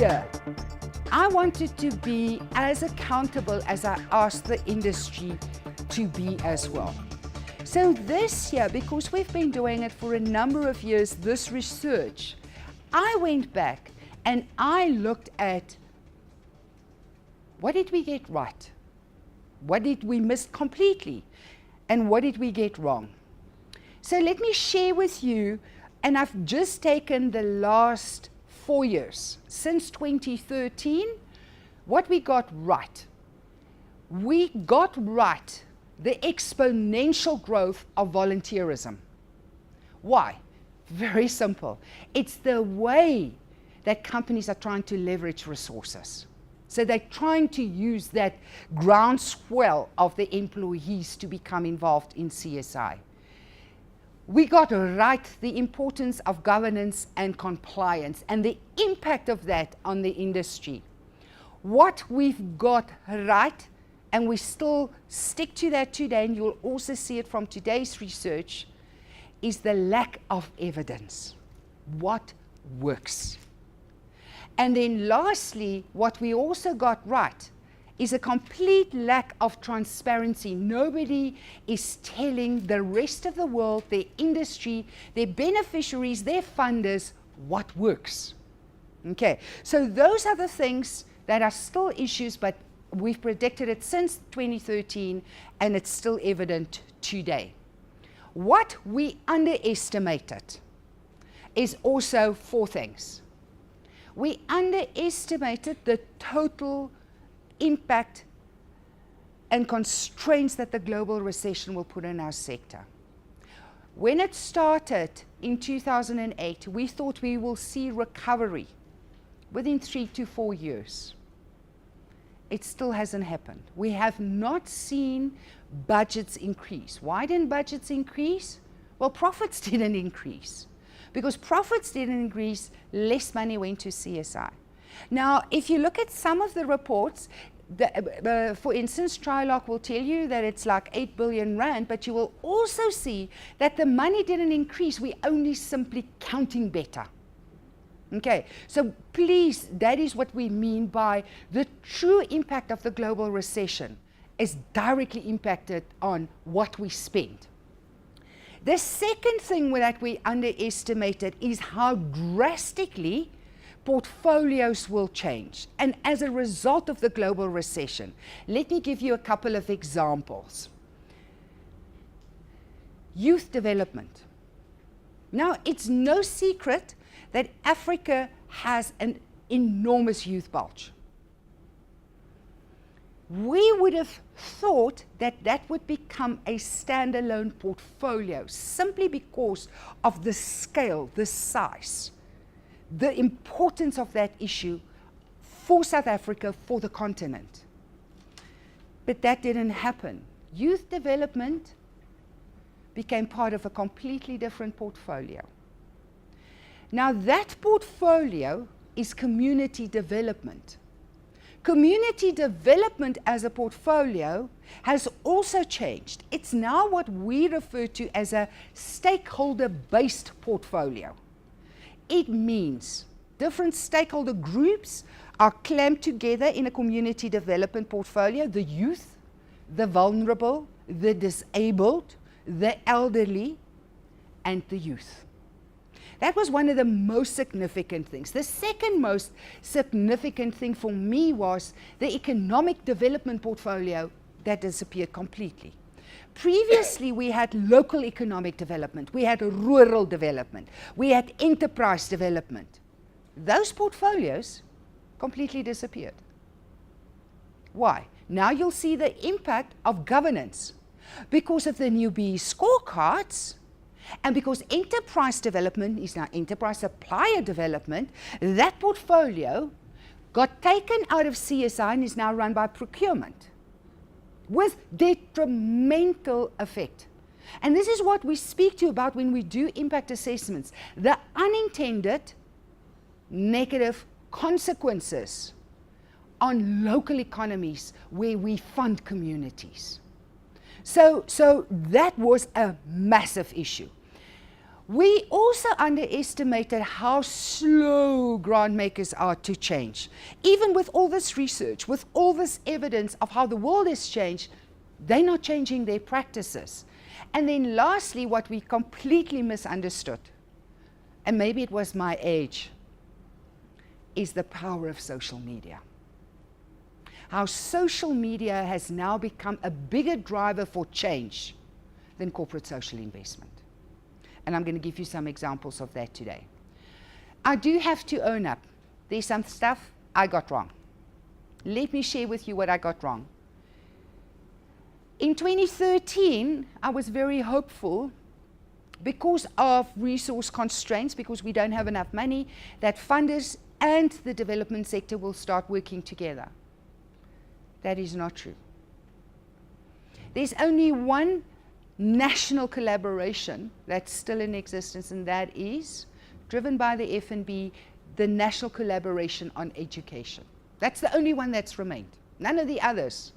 year, I wanted to be as accountable as I asked the industry to be as well. So this year, because we've been doing it for a number of years, this research, I went back and I looked at what did we get right? What did we miss completely? And what did we get wrong? So let me share with you, and I've just taken the last 4 years, since 2013, what we got right. We got right the exponential growth of volunteerism. Why? Very simple. It's the way that companies are trying to leverage resources. So they're trying to use that groundswell of the employees to become involved in CSI. We got right the importance of governance and compliance and the impact of that on the industry. What we've got right, and we still stick to that today, and you'll also see it from today's research, is the lack of evidence. What works? And then lastly, what we also got right is a complete lack of transparency. Nobody is telling the rest of the world, their industry, their beneficiaries, their funders, what works. Okay, so those are the things that are still issues, but we've predicted it since 2013, and it's still evident today. What we underestimated is also 4 things. We underestimated the total impact and constraints that the global recession will put on our sector. When it started in 2008, we thought we will see recovery within 3 to 4 years. It still hasn't happened. We have not seen budgets increase. Why didn't budgets increase? Well, profits didn't increase. Because profits didn't increase, less money went to CSI. Now, if you look at some of the reports, for instance, Trilog will tell you that it's like 8 billion rand, but you will also see that the money didn't increase. We're only simply counting better. Okay, so please, that is what we mean by the true impact of the global recession is directly impacted on what we spend. The second thing that we underestimated is how drastically portfolios will change. And as a result of the global recession, let me give you a couple of examples. Youth development. Now, it's no secret that Africa has an enormous youth bulge. We would have thought that that would become a standalone portfolio simply because of the scale, the size, the importance of that issue for South Africa, for the continent. But that didn't happen. Youth development became part of a completely different portfolio. Now that portfolio is community development. Community development as a portfolio has also changed. It's now what we refer to as a stakeholder-based portfolio. It means different stakeholder groups are clamped together in a community development portfolio: the youth, the vulnerable, the disabled, the elderly, and the youth. That was one of the most significant things. The second most significant thing for me was the economic development portfolio that disappeared completely. Previously, we had local economic development, we had rural development, we had enterprise development. Those portfolios completely disappeared. Why? Now you'll see the impact of governance. Because of the new BE scorecards, and because enterprise development is now enterprise supplier development, that portfolio got taken out of CSI and is now run by procurement with detrimental effect. And this is what we speak to about when we do impact assessments, the unintended negative consequences on local economies where we fund communities. So that was a massive issue. We also underestimated how slow grant makers are to change. Even with all this research, with all this evidence of how the world has changed, they're not changing their practices. And then lastly, what we completely misunderstood, and maybe it was my age, is the power of social media. How social media has now become a bigger driver for change than corporate social investment. And I'm going to give you some examples of that today. I do have to own up. There's some stuff I got wrong. Let me share with you what I got wrong. In 2013, I was very hopeful because of resource constraints, because we don't have enough money, that funders and the development sector will start working together. That is not true. There's only one national collaboration that's still in existence, and that is driven by the FNB, the National Collaboration on Education. That's the only one that's remained. None of the others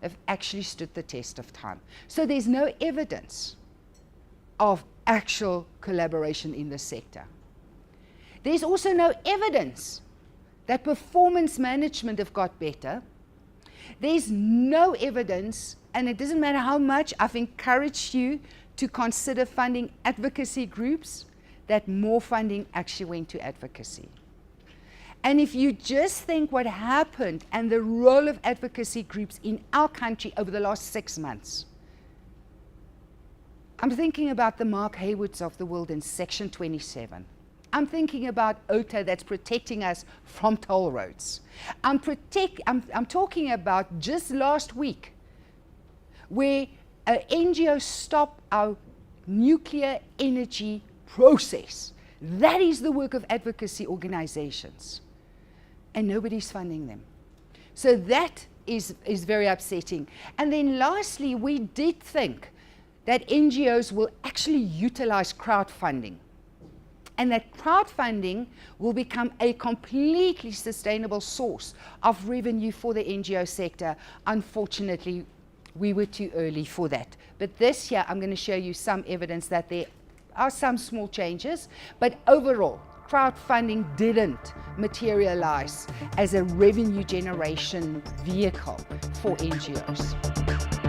have actually stood the test of time. So there's no evidence of actual collaboration in the sector. There's also no evidence that performance management have got better. There's no evidence, and it doesn't matter how much I've encouraged you to consider funding advocacy groups, that more funding actually went to advocacy. And if you just think what happened and the role of advocacy groups in our country over the last 6 months, I'm thinking about the Mark Haywoods of the world in Section 27. I'm thinking about OTA that's protecting us from toll roads. I'm talking about just last week where an NGO stopped our nuclear energy process. That is the work of advocacy organizations. And nobody's funding them. So that is very upsetting. And then lastly, we did think that NGOs will actually utilize crowdfunding, and that crowdfunding will become a completely sustainable source of revenue for the NGO sector. Unfortunately, we were too early for that. But this year, I'm going to show you some evidence that there are some small changes, but overall, crowdfunding didn't materialize as a revenue generation vehicle for NGOs.